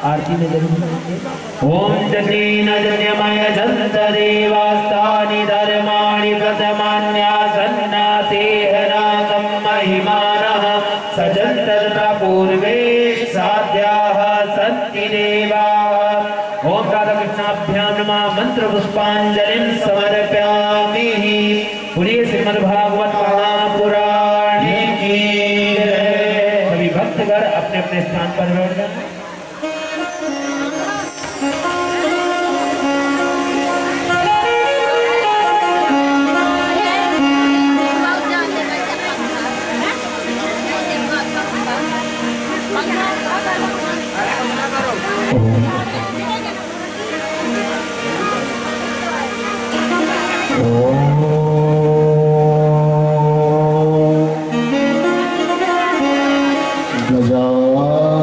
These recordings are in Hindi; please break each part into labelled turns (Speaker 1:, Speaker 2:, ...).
Speaker 1: आरती में ओम जनेन जन्यमय जंत देवास्तानि धर्माणि प्रथमान्यासन्नातेहनाकं महिमानः सजन्तत्र पूर्वे साध्याः सन्ति देवाः। ओम राधाकृष्णाभ्यां नमः। मंत्र पुष्पांजलिं समर्पयामि। पुण्य श्रीमद्भागवत महापुराणे की सभी भक्तगण अपने अपने स्थान पर बैठ जाएं।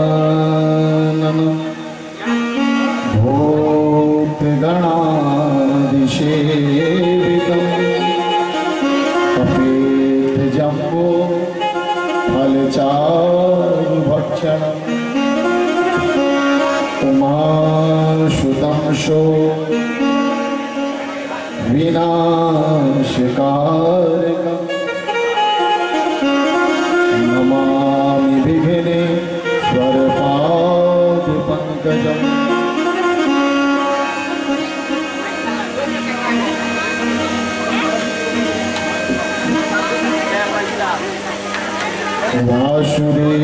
Speaker 2: गजानन भूतगणाधिसेवितं कपितजम्बो फलचारुभक्षणम् उमासुतं शो विनाशकारकम् नमामि विघ्नेश्वरपादपङ्कजम्।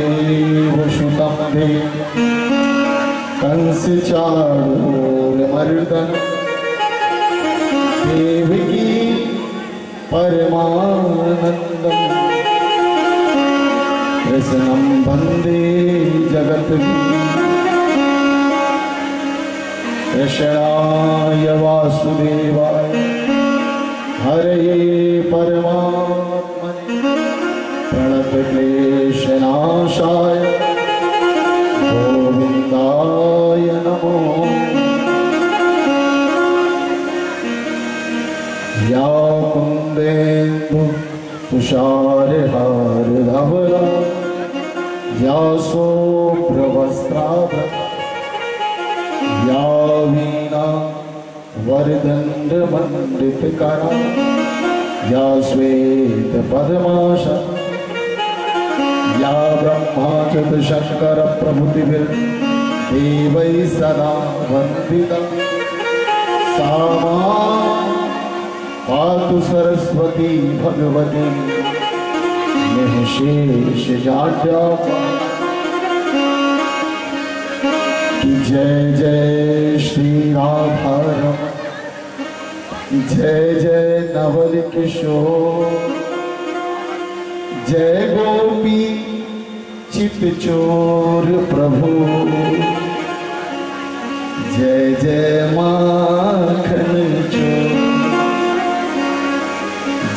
Speaker 2: वासुदेवसुतं कंसचाणूरमर्दनं देवकी परमानन्दं कृष्णं वन्दे जगद्गुरुं। कृष्णाय वासुदेवाय हरये परमात्मने प्रणतक्लेशनाशाय गोविन्दाय नमो। या कुन्देन्दु तुषारहारधवला या शुभ्रवस्त्राभरणा या वीणा वरदण्डमण्डितकरा या श्वेतपद्मासना या ब्रह्मा चतुशंकर प्रभृतिभिर्देवैः सदा वन्दिता सा मां पातु सरस्वती भगवती निःशेषजाड्यापहा। जय जय श्री राधारमण जय जय नवल किशोर जय गोपी चित चोर प्रभु जय जय माखन चोर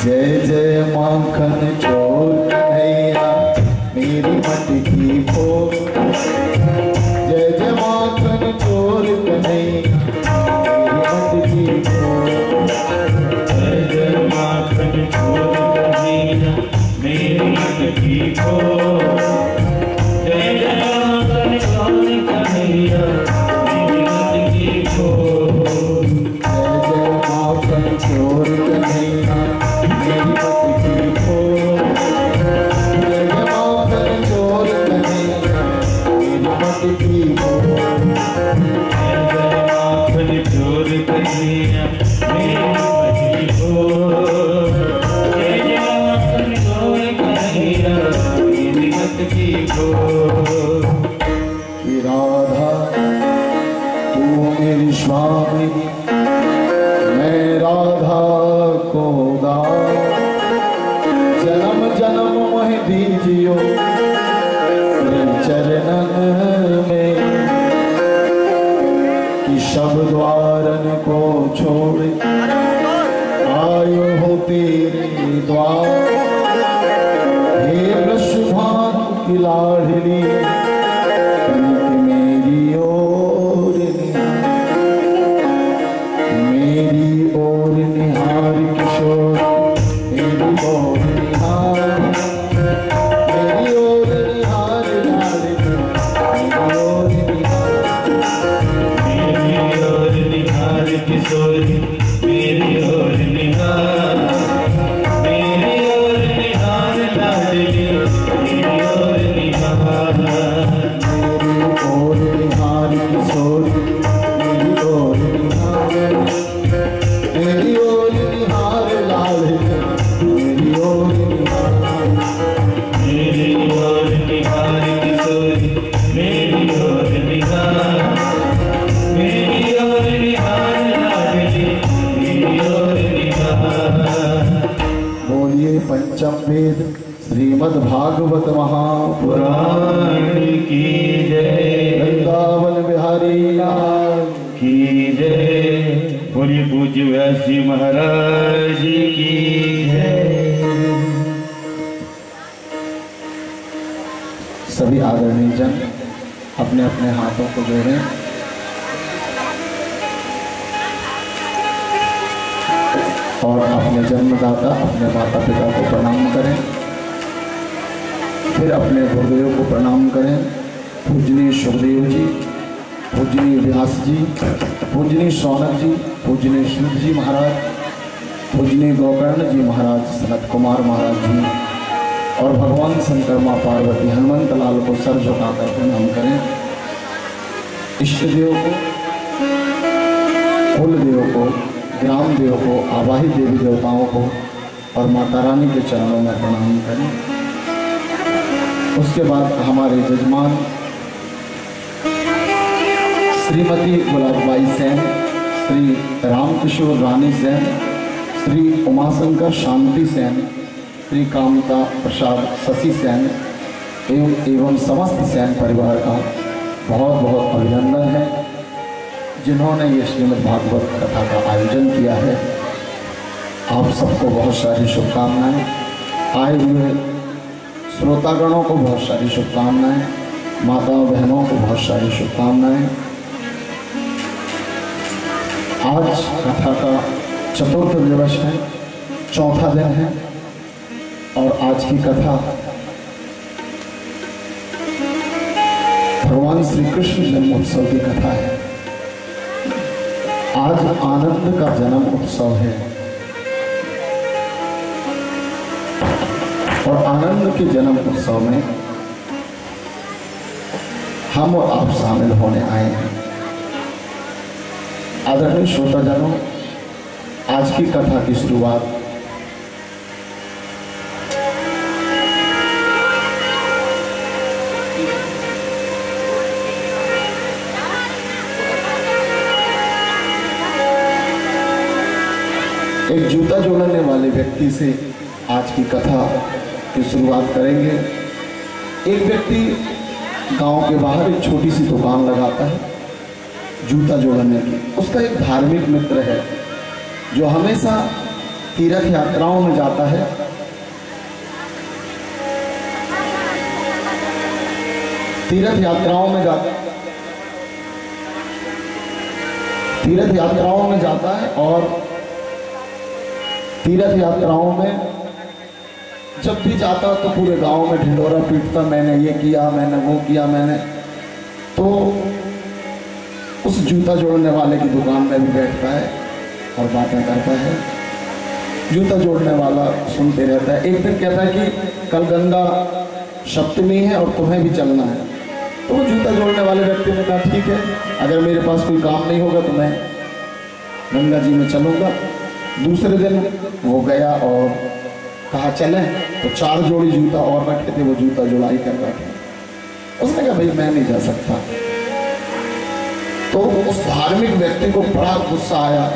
Speaker 2: जय जय माखन चोर कन्हैया मेरी मटकी फोड़। जय जय माखन चोर कन्हैया मेरी मटकी फोड़। जय जय माखन चोर कन्हैया मेरी मटकी फोड़। जय जय माखन चोर कन्हैया मेरी मटकी फोड़। जय मेरी ओर निहार किशोर, मेरी ओर निहार, मेरी ओर निहार लाल, मेरी ओर निहार,
Speaker 1: मेरी ओर निहार किशोरी, मेरी ओर निहार, मेरी ओर निहार लाडली, मेरी ओर निहार,
Speaker 2: मेरी ओर निहार किशोर, मेरी ओर निहार, मेरी ओर निहार लाल, मेरी ओर निहार,
Speaker 1: मेरी ओर निहार किशोरी, मेरी ओर निहार, मेरी ओर निहार लाडली, मेरी ओर निहार।
Speaker 2: बोलिए पंचम वेद श्रीमद् भागवत महापुराण
Speaker 1: पुराण की जय,
Speaker 2: वृंदावन बिहारी लाल
Speaker 1: की जय। बोलिए पूज्य व्यास जी महाराज की जय।
Speaker 2: सभी आदरणीय जन अपने अपने हाथों को जोड़ें और अपने जन्मदाता अपने माता पिता को प्रणाम करें। फिर अपने गुरुदेव को प्रणाम करें। पूजनीय सुखदेव जी, पूजनीय व्यास जी, पूजनीय शौनक जी, पूजनीय शुद्ध जी महाराज, पूजनीय गोकर्ण जी महाराज, सनत कुमार महाराज जी और भगवान शंकर माँ पार्वती हनुमंत लाल को सर झुकाकर प्रणाम करें। इष्ट देव को, कुल देव को, ग्राम देव को, आवाही देवी देवताओं को और माता रानी के चरणों में प्रणाम करें। उसके बाद हमारे जजमान श्रीमती गुलाबबाई सेन, श्री रामकिशोर रानी सेन, श्री उमाशंकर शांति सेन, श्री कामता प्रसाद शशि सेन एवं समस्त सेन परिवार का बहुत बहुत अभिनंदन है, जिन्होंने ये श्रीमद् भागवत कथा का आयोजन किया है। आप सबको बहुत सारी शुभकामनाएं। आए हुए श्रोतागणों को बहुत सारी शुभकामनाएं, माताओं बहनों को बहुत सारी शुभकामनाएं। आज कथा का चतुर्थ दिवस है, चौथा दिन है और आज की कथा भगवान श्री कृष्ण जन्मोत्सव की कथा है। आज आनंद का जन्म उत्सव है और आनंद के जन्म उत्सव में हम और आप शामिल होने आए हैं। आदरणीय श्रोताजनों, आज की कथा की शुरुआत एक जूता जोड़ने वाले व्यक्ति से आज की कथा की शुरुआत करेंगे। एक व्यक्ति गांव के बाहर एक छोटी सी दुकान लगाता है जूता जोड़ने की। उसका एक धार्मिक मित्र है जो हमेशा तीर्थ यात्राओं में जाता है। तीर्थ यात्राओं में जाता है और तीर्थ यात्राओं में जब भी जाता तो पूरे गांव में ढिंढोरा पीटता, मैंने ये किया, मैंने वो किया, मैंने। तो उस जूता जोड़ने वाले की दुकान में भी बैठता है और बातें करता है। जूता जोड़ने वाला सुनते रहता है। एक दिन कहता है कि कल गंगा सप्तमी है और तुम्हें भी चलना है। तो वो जूता जोड़ने वाले व्यक्ति ने कहा ठीक है, अगर मेरे पास कोई काम नहीं होगा तो मैं गंगा जी में चलूँगा। दूसरे दिन वो गया और कहा चलें, तो 4 जोड़ी जूता और रखे थे, वो जूता जुड़ाई कर बैठे। उसने कहा भाई मैं नहीं जा सकता। तो उस धार्मिक व्यक्ति को बड़ा गुस्सा आया।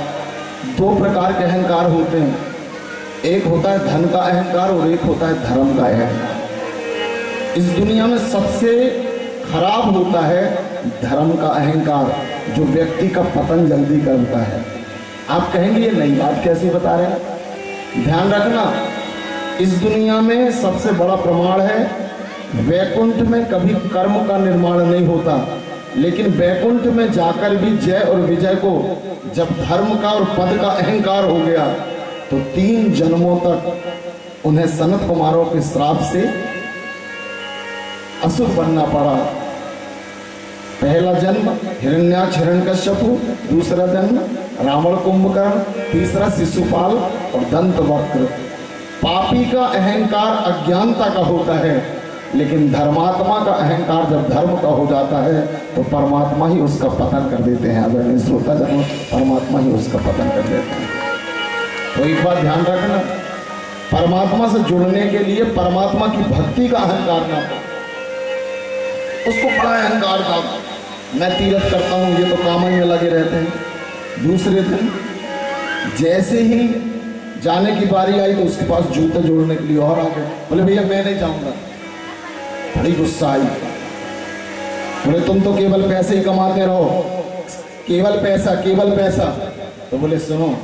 Speaker 2: 2 प्रकार के अहंकार होते हैं, एक होता है धन का अहंकार और एक होता है धर्म का अहंकार। इस दुनिया में सबसे खराब होता है धर्म का अहंकार, जो व्यक्ति का पतन जल्दी करता है। आप कहेंगे ये नई बात कैसे बता रहे हैं? ध्यान रखना, इस दुनिया में सबसे बड़ा प्रमाण है वैकुंठ में कभी कर्म का निर्माण नहीं होता, लेकिन बैकुंठ में जाकर भी जय और विजय को जब धर्म का और पद का अहंकार हो गया तो 3 जन्मों तक उन्हें सनत कुमारों के श्राप से असुर बनना पड़ा। पहला जन्म हिरण्याक्ष हिरण्यकश्यप, दूसरा जन्म रावण कुंभकर्ण, तीसरा शिशुपाल और दंतवक्र। पापी का अहंकार अज्ञानता का होता है, लेकिन धर्मात्मा का अहंकार जब धर्म का हो जाता है तो परमात्मा ही उसका पतन कर देते हैं। अगर श्रोता जन्म परमात्मा ही उसका पतन कर देते हैं। तो एक बात ध्यान रखना, परमात्मा से जुड़ने के लिए परमात्मा की भक्ति का अहंकार ना हो। उसको बड़ा अहंकार था, मैं तीर्थ करता हूँ, ये तो काम में लगे रहते हैं। दूसरे दिन जैसे ही जाने की बारी आई तो उसके पास जूते जोड़ने के लिए और आ गए। बोले भैया मैं नहीं जाऊंगा। बड़ी गुस्सा आई। बोले तुम तो केवल पैसे ही कमाते रहो, केवल पैसा केवल पैसा। तो बोले सुनो,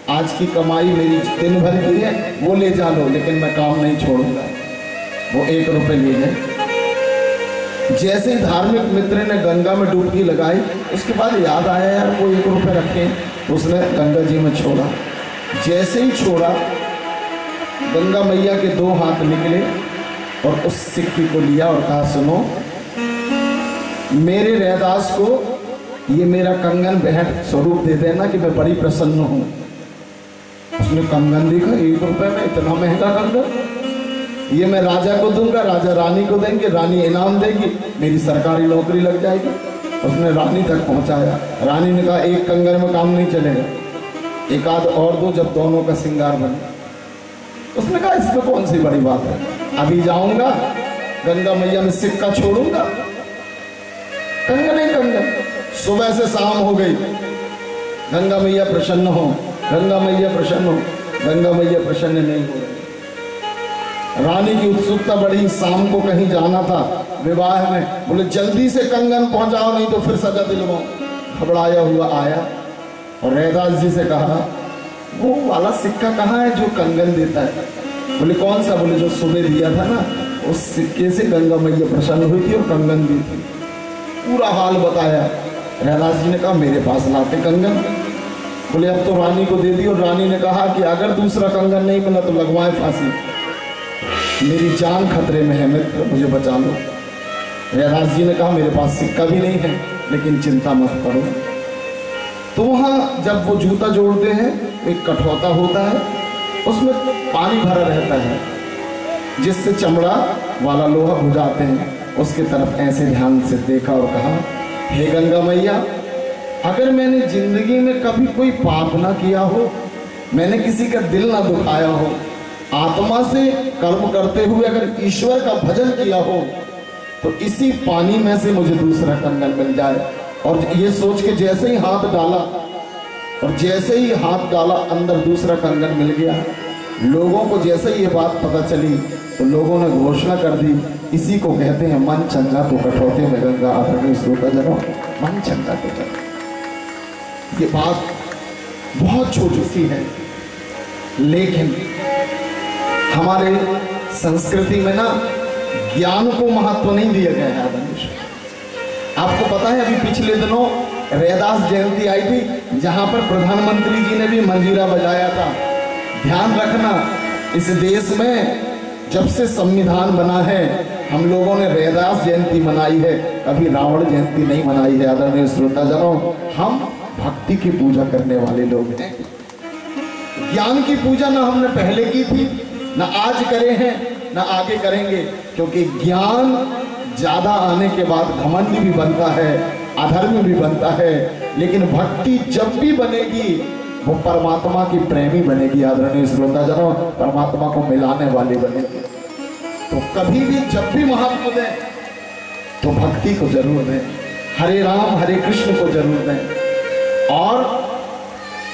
Speaker 2: आज की कमाई मेरी दिन भर की है, वो ले जा लो, लेकिन मैं काम नहीं छोड़ूंगा। वो 1 रुपये ले गए। जैसे ही धार्मिक मित्र ने गंगा में डुबकी लगाई, उसके बाद याद आया यार वो 1 रुपये रखे, तो उसने गंगा जी में छोड़ा। जैसे ही छोड़ा, गंगा मैया के 2 हाथ निकले और उस सिक्के को लिया और कहा सुनो, मेरे रैदास को ये मेरा कंगन भेंट स्वरूप दे देना कि मैं बड़ी प्रसन्न हूँ। उसने कंगन देखा, 1 रुपये में इतना महंगा कंगन, ये मैं राजा को दूंगा, राजा रानी को देंगे, रानी इनाम देगी, मेरी सरकारी नौकरी लग जाएगी। उसने रानी तक पहुंचाया। रानी ने कहा 1 कंगन में काम नहीं चलेगा, 1 आध और दो, जब दोनों का श्रृंगार बने। उसने कहा इसमें कौन सी बड़ी बात है, अभी जाऊंगा गंगा मैया में सिक्का छोड़ूंगा, कंगन ही कंगन। सुबह से शाम हो गई, गंगा मैया प्रसन्न हो, गंगा मैया प्रसन्न हो, गंगा मैया प्रसन्न नहीं हो रही। रानी की उत्सुकता बढ़ी, शाम को कहीं जाना था विवाह में। बोले जल्दी से कंगन पहुंचाओ, नहीं तो फिर सजा दिलवाओ। घबराया हुआ आया और रैदास जी से कहा वो वाला सिक्का कहाँ है जो कंगन देता है? बोले कौन सा? बोले जो सुबह दिया था ना, उस सिक्के से गंगा मैया प्रसन्न हुई थी और कंगन दी थी। पूरा हाल बताया। रैदास जी ने कहा मेरे पास लाते कंगन। बोले अब तो रानी को दे दी, और रानी ने कहा कि अगर दूसरा कंगन नहीं मिला तो लगवाए फांसी, मेरी जान खतरे में है मित्र, मुझे बचा लो। रैदास जी ने कहा मेरे पास सिक्का भी नहीं है, लेकिन चिंता मत करो। तो वहाँ जब वो जूता जोड़ते हैं, एक कठौता होता है, उसमें पानी भरा रहता है, जिससे चमड़ा वाला लोहा बुझाते हैं। उसके तरफ ऐसे ध्यान से देखा और कहा हे गंगा मैया, अगर मैंने जिंदगी में कभी कोई पाप ना किया हो, मैंने किसी का दिल ना दुखाया हो, आत्मा से कर्म करते हुए अगर ईश्वर का भजन किया हो, तो इसी पानी में से मुझे दूसरा कंगन मिल जाए। और ये सोच के जैसे ही हाथ डाला, और जैसे ही हाथ डाला अंदर दूसरा कंगन मिल गया। लोगों को जैसे ही ये बात पता चली तो लोगों ने घोषणा कर दी, इसी को कहते हैं मन चंगा तो कठौते में गंगा। आदरणीय श्रोता जनो, मन चंगा तो चंगा। ये बात बहुत छोटी सी है, लेकिन हमारे संस्कृति में ना ज्ञान को महत्व नहीं दिया गया है। आदरणीय, आपको पता है अभी पिछले दिनों रैदास जयंती आई थी, जहां पर प्रधानमंत्री जी ने भी मंजीरा बजाया था। ध्यान रखना, इस देश में जब से संविधान बना है हम लोगों ने रैदास जयंती मनाई है, कभी रावण जयंती नहीं मनाई है। आदरणीय श्रोताजनों, हम भक्ति की पूजा करने वाले लोग हैं। ज्ञान की पूजा ना हमने पहले की थी, ना आज करे हैं, ना आगे करेंगे, क्योंकि ज्ञान ज्यादा आने के बाद घमंड भी बनता है, अधर्म भी बनता है। लेकिन भक्ति जब भी बनेगी वो परमात्मा की प्रेमी बनेगी। आदरणीय श्रोताजनों, परमात्मा को मिलाने वाली बनेगी। तो कभी भी जब भी महत्व दें तो भक्ति को जरूर दें, हरे राम हरे कृष्ण को जरूर दें। और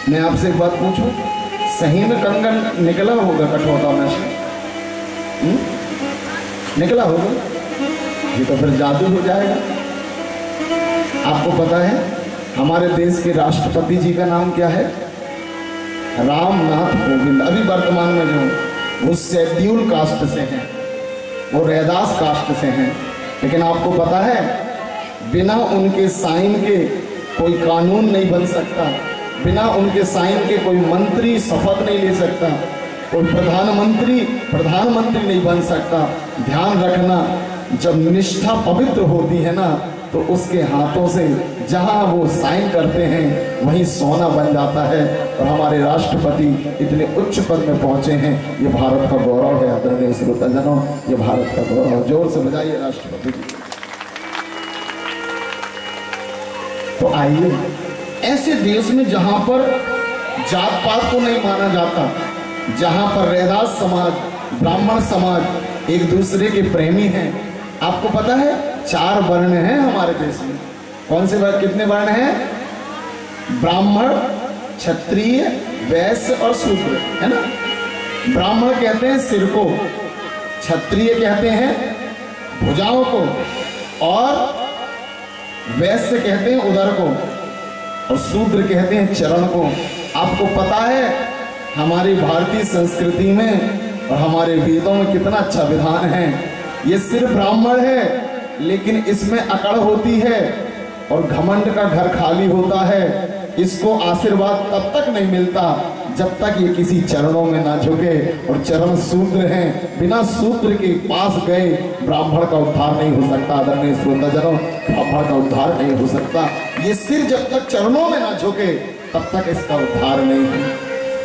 Speaker 2: मैं आपसे एक बात पूछूं, सही में कंगन निकला होगा कठौता में से? निकला होगा? ये तो फिर जादू हो जाएगा। आपको पता है हमारे देश के राष्ट्रपति जी का नाम क्या है? रामनाथ कोविंद। अभी वर्तमान में जो वो शेड्यूल कास्ट से हैं, वो रैदास कास्ट से हैं। लेकिन आपको पता है बिना उनके साइन के कोई कानून नहीं बन सकता, बिना उनके साइन के कोई मंत्री शपथ नहीं ले सकता, कोई प्रधानमंत्री नहीं बन सकता। ध्यान रखना, जब निष्ठा पवित्र होती है ना, तो उसके हाथों से जहां वो साइन करते हैं वहीं सोना बन जाता है। और हमारे राष्ट्रपति इतने उच्च पद में पहुंचे हैं, ये भारत का गौरव है। आदरणीय श्रोताजनों, ये भारत का गौरव। जोर से बजाइए राष्ट्रपति जी। तो आइए, ऐसे देश में जहां पर जात पात को नहीं माना जाता, जहां पर रैदास समाज, ब्राह्मण समाज एक दूसरे के प्रेमी हैं। आपको पता है 4 वर्ण हैं हमारे देश में। कौन से वर्ण, कितने वर्ण हैं? ब्राह्मण, क्षत्रिय, वैश्य और शूद्र, है ना। ब्राह्मण कहते हैं सिर को, क्षत्रिय कहते हैं भुजाओं को, और वैश्य कहते हैं उदर को, और शूद्र कहते हैं चरण को। आपको पता है हमारी भारतीय संस्कृति में और हमारे वेदों में कितना अच्छा विधान है। ये सिर्फ ब्राह्मण है, लेकिन इसमें अकड़ होती है और घमंड का घर खाली होता है। इसको आशीर्वाद तब तक नहीं मिलता जब तक ये किसी चरणों में ना झुके, और चरण शूद्र हैं। बिना शूद्र के पास गए ब्राह्मण का उद्धार नहीं हो सकता। आदरणीय श्रोताजनों, ब्राह्मण का उद्धार नहीं हो सकता। ये सिर जब तक चरणों में ना झुके तब तक इसका उद्धार नहीं है।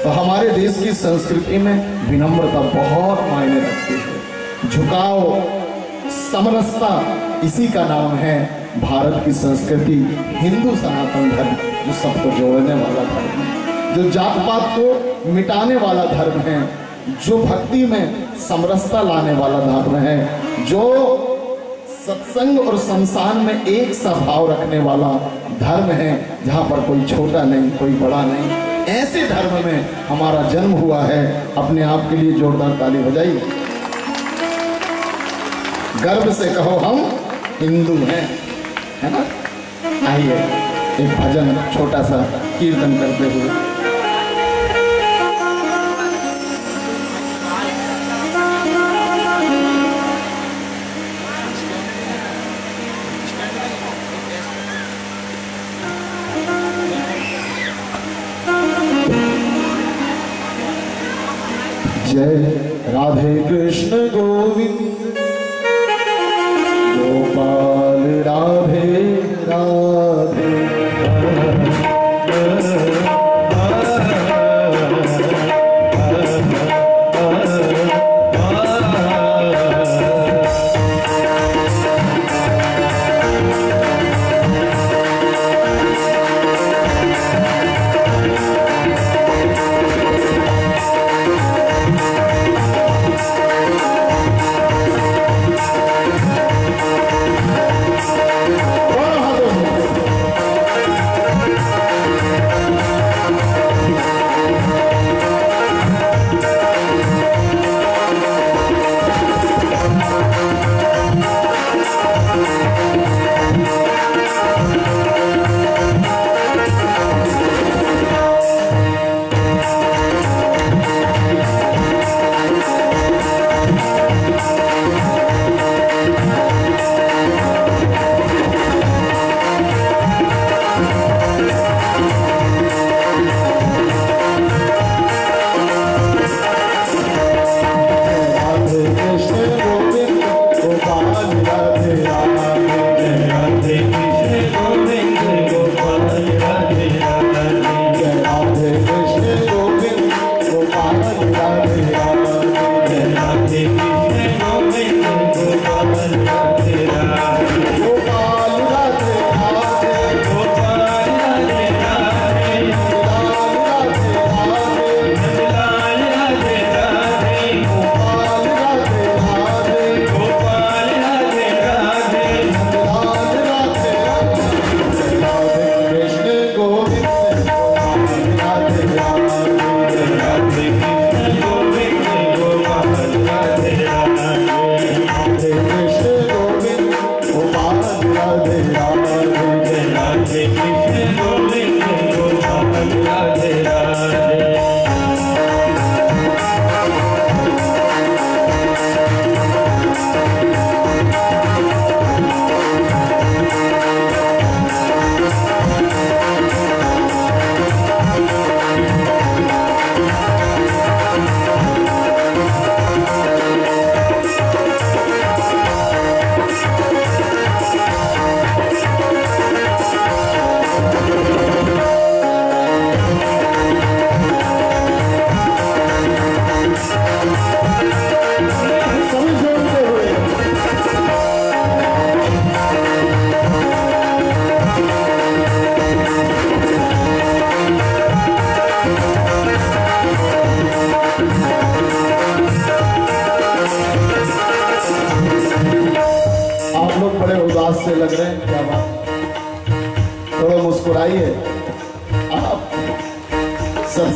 Speaker 2: तो हमारे देश की संस्कृति में विनम्रता बहुत मायने रखती है। झुकाव, समरसता, इसी का नाम है भारत की संस्कृति। हिंदू सनातन धर्म जो सबको जोड़ने वाला धर्म है, जो जात पात को मिटाने वाला धर्म है, जो भक्ति में समरसता लाने वाला धर्म है, जो सत्संग और शमशान में एक सा भाव रखने वाला धर्म है, जहाँ पर कोई छोटा नहीं, कोई बड़ा नहीं। ऐसे धर्म में हमारा जन्म हुआ है। अपने आप के लिए जोरदार ताली बजाइए। गर्व से कहो हम हिंदू हैं, है ना। आइए एक भजन छोटा सा कीर्तन करते हुए। जय राधे कृष्ण गोविंद गोपाल राधे राधे।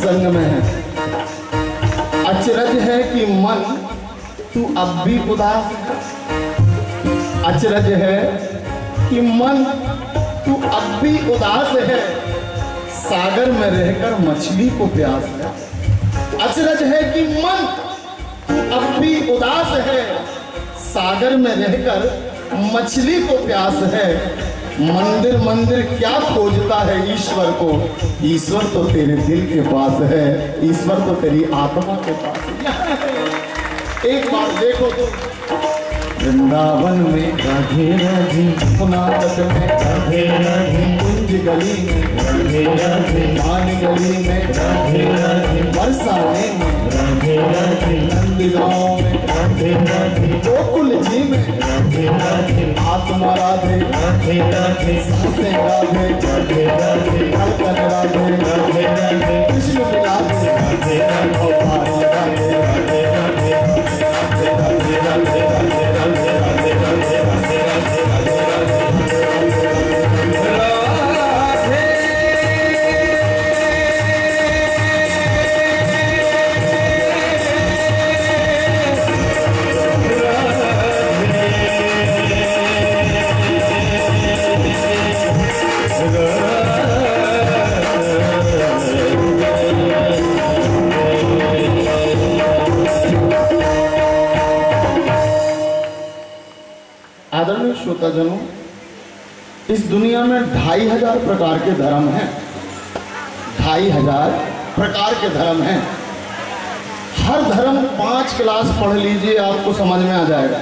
Speaker 2: संग में है। अचरज है कि मन तू अब भी उदास है। अचरज है कि मन तू अब भी उदास है, सागर में रहकर मछली को प्यास है। अचरज है कि मन तू अब भी उदास है, सागर में रहकर मछली को प्यास है। मंदिर मंदिर क्या खोजता है ईश्वर को, ईश्वर तो तेरे दिल के पास है, ईश्वर तो तेरी आत्मा के पास है। एक बार देखो तो वृंदावन में
Speaker 1: राधे राधे,
Speaker 2: पुनातक में
Speaker 1: राधे राधे,
Speaker 2: कुंज गली में
Speaker 1: राधे राधे,
Speaker 2: मान गली में
Speaker 1: राधे राधे,
Speaker 2: बरसाने में
Speaker 1: राधे राधे,
Speaker 2: नंदगांव में
Speaker 1: राधे राधे,
Speaker 2: गोकुल जी में
Speaker 1: राधे राधे,
Speaker 2: आत्मा राधे,
Speaker 1: राधे राधे,
Speaker 2: सांसें राधे,
Speaker 1: राधे राधे,
Speaker 2: धड़कन राधे,
Speaker 1: राधे राधे,
Speaker 2: कृष्ण भी राधे,
Speaker 1: राधे राधे,
Speaker 2: और भानु राधे।
Speaker 1: राधे राधे, राधे राधे, राधे राधे, राधे राधे, राधे राधे, राधे
Speaker 2: आदरणीय श्रोताजनों, इस दुनिया में 2500 प्रकार के धर्म हैं। 2500 प्रकार के धर्म हैं। हर धर्म 5 क्लास पढ़ लीजिए, आपको समझ में आ जाएगा।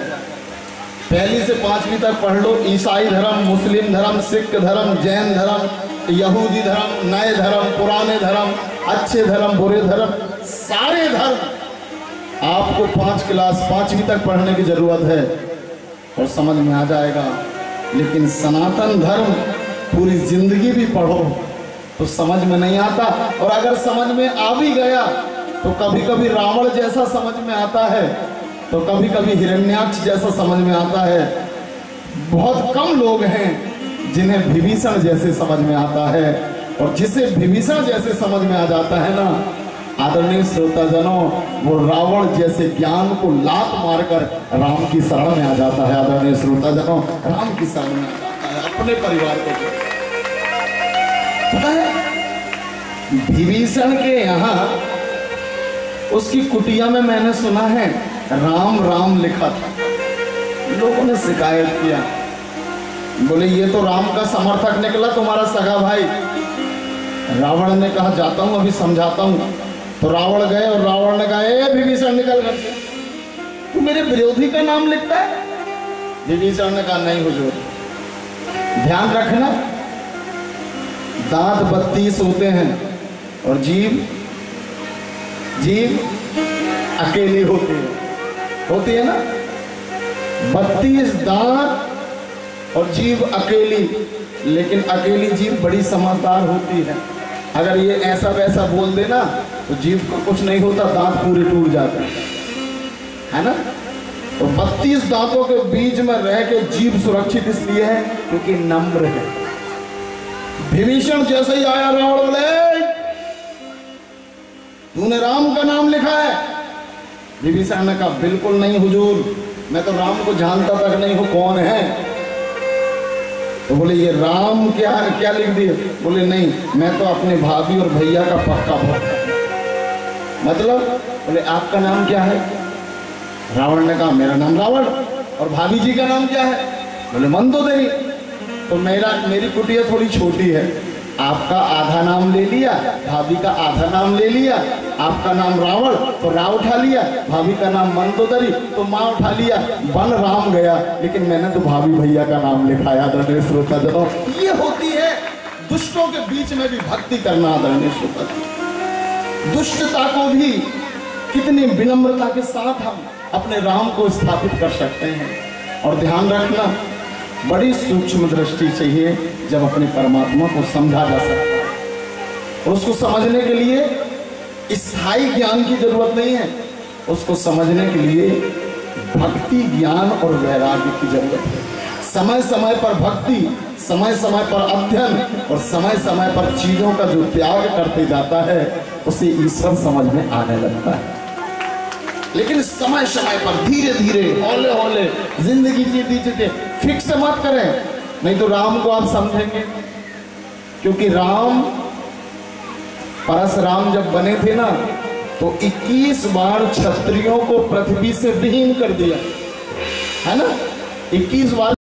Speaker 2: पहली से 5वीं तक पढ़ लो। ईसाई धर्म, मुस्लिम धर्म, सिख धर्म, जैन धर्म, यहूदी धर्म, नए धर्म, पुराने धर्म, अच्छे धर्म, बुरे धर्म, सारे धर्म आपको 5 क्लास 5वीं तक पढ़ने की जरूरत है और समझ में आ जाएगा। लेकिन सनातन धर्म पूरी जिंदगी भी पढ़ो तो समझ में नहीं आता, और अगर समझ में आ भी गया तो कभी कभी रावण जैसा समझ में आता है, तो कभी कभी हिरण्याक्ष जैसा समझ में आता है। बहुत कम लोग हैं जिन्हें विभीषण जैसे समझ में आता है, और जिसे विभीषण जैसे समझ में आ जाता है ना, आदरणीय श्रोताजनों, वो रावण जैसे ज्ञान को लात मारकर राम की शरण में आ जाता है। आदरणीय श्रोताजनों, राम की शरण में आ जाता है, अपने परिवार को। पता है विभीषण के यहाँ उसकी कुटिया में मैंने सुना है राम राम लिखा था। लोगों ने शिकायत किया, बोले ये तो राम का समर्थक निकला, तुम्हारा सगा भाई। रावण ने कहा जाता हूं, अभी समझाता हूं। तो रावण गए और रावण ने कहा ए विभीषण निकल कर, तू मेरे विरोधी का नाम लिखता है। विभीषण ने कहा नहीं हुजूर, ध्यान रखना दांत 32 होते हैं और जीभ अकेली होती है ना। 32 दांत और जीभ अकेली, लेकिन अकेली जीभ बड़ी समझदार होती है। अगर ये ऐसा वैसा बोल देना तो जीभ को कुछ नहीं होता, दांत पूरे टूट जाते हैं, है ना। तो 32 दांतों के बीच में रह के जीभ सुरक्षित इसलिए है क्योंकि नम्र है। विभीषण जैसे ही आया, रावण बोले तूने राम का नाम लिखा है। विभीषण ने कहा बिल्कुल नहीं हुजूर, मैं तो राम को जानता तक नहीं हूं कौन है। तो बोले ये राम क्या लिख दिए? बोले नहीं, मैं तो अपने भाभी और भैया का पक्का भक्त। मतलब? बोले आपका नाम क्या है? रावण ने कहा मेरा नाम रावण। और भाभी जी का नाम क्या है? बोले मंदोदरी। तो मेरी कुटिया थोड़ी छोटी है, आपका आधा नाम ले लिया, भाभी का आधा नाम ले लिया। आपका नाम रावण तो रा उठा लिया, भाभी का नाम मंदोदरी तो माँ उठा लिया, बन राम गया। लेकिन मैंने तो भाभी भैया का नाम लिखाया। आदरणीय श्रोताजनों, ये होती है दुष्टों के बीच में भी भक्ति करना। आदरणीय श्रोताजनों, दुष्टता को भी कितनी विनम्रता के साथ हम अपने राम को स्थापित कर सकते हैं। और ध्यान रखना, बड़ी सूक्ष्म दृष्टि चाहिए जब अपने परमात्मा को समझा जा सकता है। और उसको समझने के लिए स्थायी ज्ञान की जरूरत नहीं है, उसको समझने के लिए भक्ति ज्ञान और वैराग्य की जरूरत है। समय समय पर भक्ति, समय समय पर अध्ययन और समय समय पर चीजों का जो त्याग करते जाता है उसे ईश्वर समझ में आने लगता है। लेकिन समय समय पर धीरे धीरे हौले हौले जिंदगी जीते फिक्स मत करें, नहीं तो राम को आप समझेंगे। क्योंकि राम, परशुराम जब बने थे ना तो 21 बार क्षत्रियों को पृथ्वी से विहीन कर दिया, है ना। 21 बार